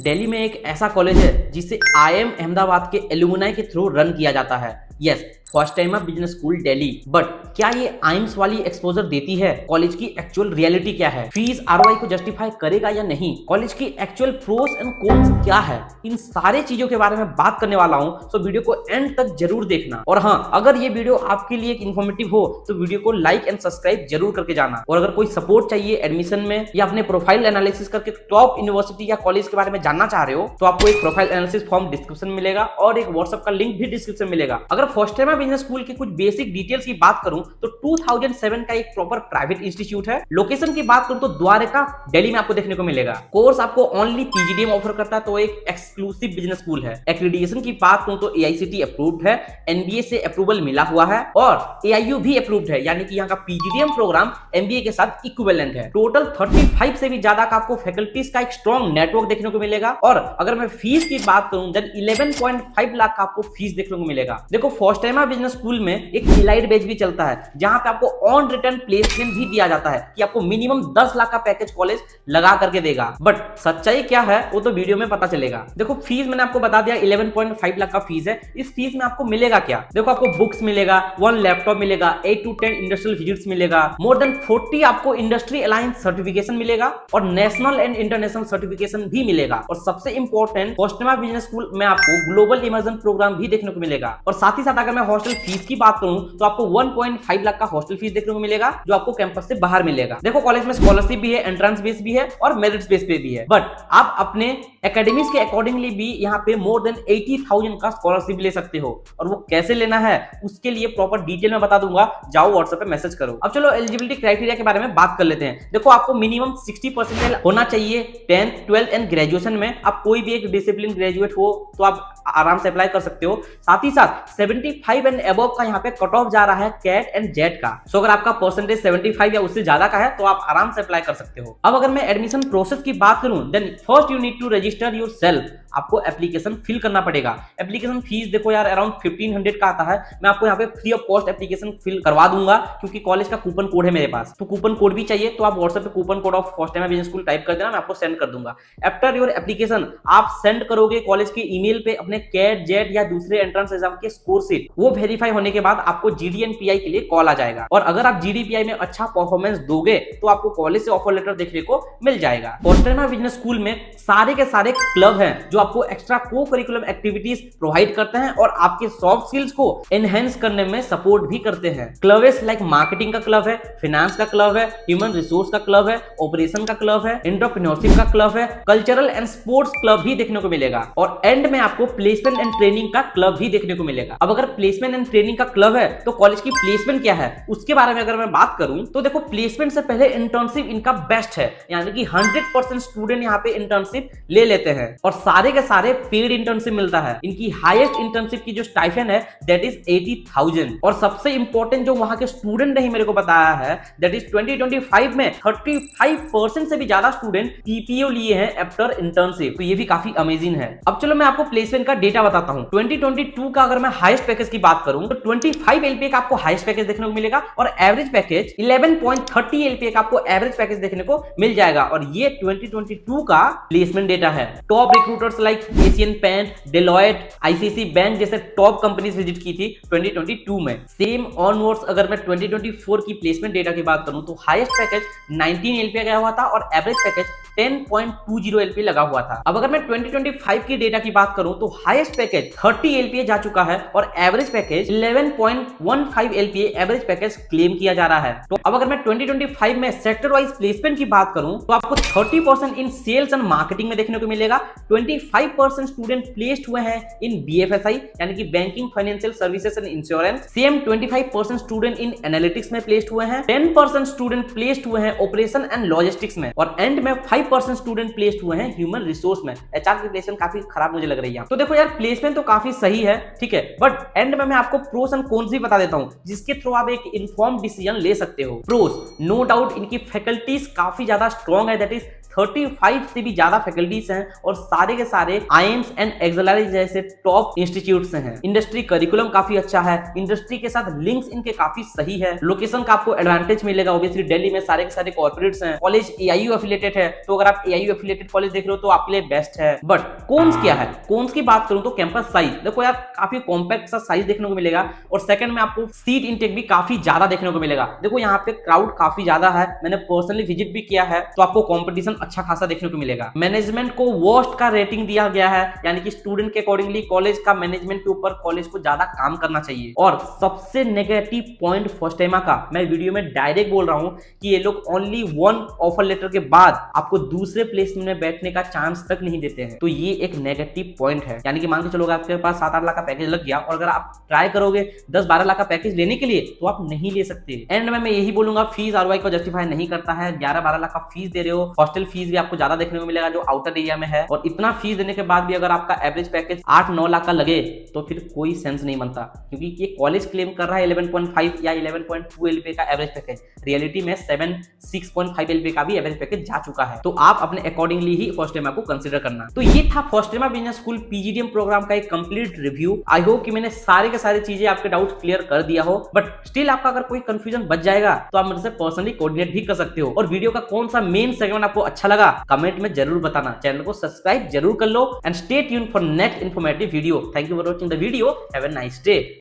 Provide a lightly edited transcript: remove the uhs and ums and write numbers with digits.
दिल्ली में एक ऐसा कॉलेज है जिसे IIM अहमदाबाद के एलुमनाई के थ्रू रन किया जाता है। Yes, first time business school Delhi. But क्या ये आइम्स वाली एक्सपोजर देती है? कॉलेज की एक्चुअल रियलिटी क्या है? फीस ROI को जस्टिफाई करेगा या नहीं? कॉलेज की एक्चुअल प्रोस एंड कॉन्स क्या है? इन सारे चीजों के बारे में बात करने वाला हूं, तो वीडियो को एंड तक जरूर देखना। और हाँ, अगर ये वीडियो आपके लिए एक इन्फॉर्मेटिव हो तो वीडियो को लाइक एंड सब्सक्राइब जरूर करके जाना। और अगर कोई सपोर्ट चाहिए एडमिशन में या अपने प्रोफाइल एनालिसिस करके टॉप यूनिवर्सिटी या कॉलेज के बारे में जानना चाह रहे हो तो आपको एक प्रोफाइल एनालिसिस फॉर्म डिस्क्रिप्शन में मिलेगा और एक व्हाट्सएप का लिंक भी डिस्क्रिप्शन में मिलेगा। अगर फर्स्ट टाइम बिजनेस स्कूल के कुछ बेसिक डिटेल्स की बात करूं तो 2007 का एक प्रॉपर प्राइवेट इंस्टीट्यूट है। लोकेशन की बात करूं तो द्वारका दिल्ली में आपको देखने को मिलेगा। कोर्स आपको ओनली PGDM ऑफर करता है, तो एक एक्सक्लूसिव बिजनेस स्कूल है। एक्रेडिटेशन की बात करूं तो AICTE अप्रूव्ड है, NBA से अप्रूवल मिला हुआ है और AIU भी अप्रूव्ड है, यानी कि यहाँ का PGDM प्रोग्राम MBA के साथ इक्विवेलेंट है। टोटल 35 से भी ज्यादा का आपको फैकल्टीज का एक स्ट्रॉन्ग नेटवर्क देखने को मिलेगा। और अगर मैं फीस की बात करूं देन 11.5 लाख का आपको फीस देखने को मिलेगा। देखो, फर्स्ट टाइम बिजनेस स्कूल में एक इलाइट बैच भी चलता है जहां पे आपको ऑन रिटर्न प्लेसमेंट भी दिया जाता है कि आपको मिनिमम 10 लाख का पैकेज कॉलेज लगा करके देगा। बट सच्चाई क्या है वो तो वीडियो में पता चलेगा। देखो, फीस मैंने आपको बता दिया 11.5 लाख का फीस है। इस फीस में आपको मिलेगा क्या? देखो, आपको बुक्स मिलेगा, 1 लैपटॉप मिलेगा, 8 to 10 इंडस्ट्रियल विजिट्स मिलेगा, मोर देन 40 आपको इंडस्ट्री अलायंस सर्टिफिकेशन मिलेगा और नेशनल एंड इंटरनेशनल सर्टिफिकेशन भी मिलेगा। और सबसे important, first time business school में आपको ग्लोबल इमर्जन प्रोग्राम भी देखने को मिलेगा। और साथ ही साथ अगर मैं हॉस्टल फीस की बात करूं तो आपको 1.5 लाख का हॉस्टल फीस देखने को मिलेगा जो आपको कैंपस से बाहर मिलेगा। देखो, कॉलेज में स्कॉलरशिप भी है, एंट्रेंस बेस भी है और मेरिट बेस पे भी है। बट आप अपने एकेडमिक्स के अकॉर्डिंगली भी यहाँ पे मोर देन 80,000 का स्कॉलरशिप ले सकते हो। और वो कैसे लेना है उसके लिए प्रॉपर डिटेल में बता दूंगा, जाओ व्हाट्सएप पे मैसेज करो। अब चलो एलिजिबिलिटी क्राइटेरिया के बारे में बात कर लेते हैं। देखो, आपको मिनिमम 60% होना चाहिए 10th 12th एंड ग्रेजुएशन में। आप कोई भी एक डिसिप्लिन ग्रेजुएट हो तो आप आराम से अप्लाई कर सकते हो। साथ ही साथ 75 एंड अबव का यहाँ पे कट ऑफ जा रहा है कैट एंड जेट का। सो अगर आपका परसेंटेज 75 या उससे ज्यादा का है तो आप आराम से अप्लाई कर सकते हो। अब अगर मैं एडमिशन प्रोसेस की बात करूं then first you need to register yourself. आपको एप्लीकेशन फिल करना पड़ेगा। एप्लीकेशन फीस देखो यार अराउंड 1500 का आता है। मैं आपको यहाँ पे free of cost application fill करवा दूंगा क्योंकि कॉलेज का कूपन कोड है मेरे पास। तो कूपन कोड भी चाहिए तो आप व्हाट्सएप पे coupon code of first time business school type कर देना, मैं आपको सेंड कर दूंगा। आफ्टर योर एप्लीकेशन आप सेंड करोगे कॉलेज के ईमेल पे अपने कैट जेट या दूसरे एंट्रेंस एग्जाम के स्कोर शीट। वो वेरीफाई होने के बाद आपको GD एंड PI के लिए कॉल आ जाएगा। और अगर आप GD PI में अच्छा परफॉर्मेंस दोगे तो आपको कॉलेज से ऑफर लेटर देखने को मिल जाएगा। फर्स्ट टाइम बिजनेस स्कूल में सारे के सारे क्लब हैं जो आपको एक्स्ट्रा को करिकुलम एक्टिविटीज प्रोवाइड करते हैं और आपके सॉफ्ट स्किल्स को एनहेंस करने में सपोर्ट भी करते हैं। क्लब्स लाइक मार्केटिंग का क्लब है, फाइनेंस का क्लब है, ह्यूमन रिसोर्स का क्लब है, ऑपरेशन का क्लब है, एंटरप्रेन्योरशिप का क्लब है, कल्चरल एंड स्पोर्ट्स क्लब भी देखने को मिलेगा। और एंड में आपको प्लेसमेंट एंड ट्रेनिंग का क्लब भी देखने को मिलेगा। अब अगर प्लेसमेंट एंड ट्रेनिंग का क्लब है तो कॉलेज की प्लेसमेंट क्या है उसके बारे में अगर मैं बात करूं तो देखो, प्लेसमेंट से पहले इंटर्नशिप इनका बेस्ट है, यानी कि 100% स्टूडेंट यहाँ पे इंटर्नशिप ले लेते हैं और सारे के सारे पेड इंटर्नशिप मिलता है। इनकी हाईएस्ट इंटर्नशिप की जो स्टाइपेंड है दैट इज 80,000। और सबसे इंपॉर्टेंट जो वहां के स्टूडेंट ने मेरे को बताया है दैट इज 2025 में 35% से भी ज्यादा स्टूडेंट PPO लिए हैं आफ्टर इंटर्नशिप। तो ये भी काफी अमेजिंग है। अब चलो मैं आपको प्लेसमेंट का डेटा बताता हूं। 2022 का अगर मैं हाईएस्ट पैकेज की बात करूं तो 25 LPA का आपको हाईएस्ट पैकेज देखने को मिलेगा और एवरेज पैकेज 11.30 LPA का आपको एवरेज पैकेज देखने को मिल जाएगा। और ये 2022 का प्लेसमेंट डेटा है। Top recruiters like Asian Paint, Deloitte, ICICI bank जैसे टॉप कंपनीज विजिट की थी 2022 में। सेम ऑनवर्ड्स अगर मैं 2024 की प्लेसमेंट डेटा की बात करूं तो हाईएस्ट पैकेज 19 LPA गया हुआ था और एवरेज पैकेज 10.20 LPA लगा हुआ था। अब अगर मैं 2025 की डेटा की बात करूं तो हाईएस्ट पैकेज 30 LPA जा चुका है और average package 11.15 LPA average package claim किया जा रहा है। तो अब अगर मैं 2025 में सेक्टर वाइज प्लेसमेंट की बात करूं तो आपको 30% इन सेल्स एंड मार्केटिंग में देखने को मिलेगा, 25% स्टूडेंट प्लेस्ड हुए हैं इन BFSI यानी कि banking, financial services and insurance. Same 25% student in analytics में प्लेस्ड हुए हैं, 10% स्टूडेंट प्लेस्ड हुए हैं ऑपरेशन एंड लॉजिस्टिक्स में और एंड में 5% स्टूडेंट प्लेस्ड हुए हैं ह्यूमन रिसोर्स में। HR की प्लेसमेंट काफी खराब मुझे लग रही है। तो देखो यार, प्लेसमेंट तो काफी सही है, ठीक है, बट एंड में मैं आपको प्रोस एंड कॉन्स भी बता देता हूं जिसके थ्रू आप एक इन्फॉर्म्ड डिसीजन ले सकते हो। प्रोस, नो डाउट इनकी फैकल्टीज काफी ज्यादा स्ट्रॉन्ग है, दैट इज 35 से भी ज्यादा फैकल्टीज हैं और सारे के सारे आईएम्स एंड एक्सएलआरआई जैसे टॉप इंस्टीट्यूट्स हैं। इंडस्ट्री करिकुलम काफी अच्छा है, इंडस्ट्री के साथ लिंक्स इनके काफी सही है, लोकेशन का आपको एडवांटेज मिलेगा। ऑब्वियसली दिल्ली में सारे के सारे कॉर्पोरेट्स हैं, कॉलेज एआईयू एफिलिएटेड है, तो अगर आप एआईयू एफिलिएटेड कॉलेज देख रहे हो तो आपके लिए बेस्ट है। बट कॉन्स क्या है? कॉन्स की बात करूं तो कैंपस साइज देखो यार, काफी कॉम्पैक्ट सा साइज देखने को मिलेगा और सेकंड में आपको सीट इनटेक भी काफी ज्यादा देखने को मिलेगा। देखो यहाँ पे क्राउड काफी ज्यादा है, मैंने पर्सनली विजिट भी किया है, तो आपको कंपटीशन अच्छा खासा देखने को मिलेगा। मैनेजमेंट को वर्स्ट का रेटिंग दिया गया है, यानी कि स्टूडेंट के अकॉर्डिंगली कॉलेज का मैनेजमेंट के ऊपर कॉलेज को ज्यादा काम करना चाहिए। और सबसे नेगेटिव पॉइंट फर्स्टेमा का, मैं वीडियो में डायरेक्ट बोल रहा हूं कि ये लोग ओनली 1 ऑफर लेटर के बाद आपको दूसरे प्लेसमेंट में बैठने का चांस तक नहीं देते हैं, तो ये एक नेगेटिव पॉइंट है। यानी कि मान के चलोगे आपके पास 7-8 लाख का पैकेज लग गया और अगर आप ट्राई करोगे 10-12 लाख का पैकेज लेने के लिए तो आप नहीं ले सकते। एंड में मैं यही बोलूंगा, फीस आरओआई को जस्टिफाई नहीं करता है। 11-12 लाख का फीस दे रहे हो, हॉस्टल फीस भी आपको ज्यादा देखने को मिलेगा जो आउटर एरिया में है, और इतना फीस देने के बाद भी अगर आपका एवरेज पैकेज 8-9 लाख का लगे तो फिर कोई सेंस नहीं बनता, क्योंकि ये कॉलेज क्लेम कर रहा है 11.5 या 11.2 एलपीए का एवरेज पैकेज, रियलिटी में 6.5 एलपीए का भी एवरेज पैकेज जा चुका है। तो आप अपने अकॉर्डिंगली ही फर्स्टेमा को कंसीडर करना। तो ये था फर्स्टेमा बिजनेस स्कूल पीजीडीएम प्रोग्राम का एक कंप्लीट रिव्यू। आई होप कि मैंने सारे के सारे चीजें आपके डाउट क्लियर कर दिया हो, बट स्टिल आपका अगर कोई कंफ्यूजन बच जाएगा तो आप मुझसे पर्सनली कोऑर्डिनेट भी कर सकते हो। और वीडियो का कौन सा मेन सेगमेंट आपको अच्छा लगा कमेंट में जरूर बताना। चैनल को सब्सक्राइब जरूर कर लो and stay tuned for next informative video. Thank you for watching the video. Have a nice day.